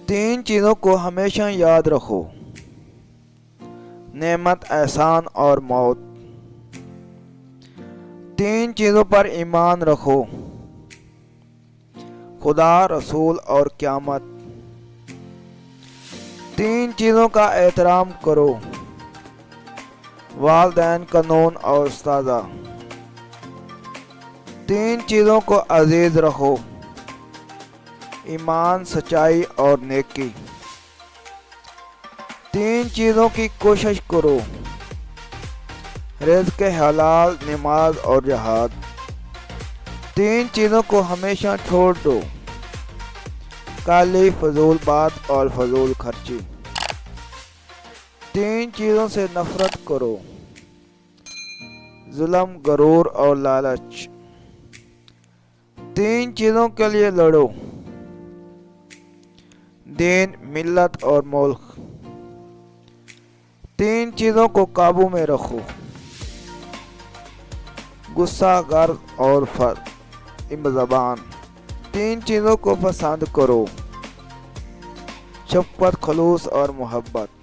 تین چیزوں کو ہمیشہ یاد رکھو: نعمت، احسان اور موت۔ تین چیزوں پر ایمان رکھو: خدا، رسول اور قیامت۔ تین چیزوں کا احترام کرو: والدین، قانون اور استاد۔ تین چیزوں کو عزیز رکھو: ایمان، سچائی اور نیکی۔ تین چیزوں کی کوشش کرو: رزق حلال، نماز اور جہاد۔ تین چیزوں کو ہمیشہ چھوڑ دو: کالی، فضول بات اور فضول خرچی۔ تین چیزوں سے نفرت کرو: ظلم، غرور اور لالچ۔ تین چیزوں کے لیے لڑو: دین، ملت اور ملک۔ تین چیزوں کو قابو میں رکھو: غصہ، غرض اور زبان۔ تین چیزوں کو پسند کرو: شفقت، خلوص اور محبت۔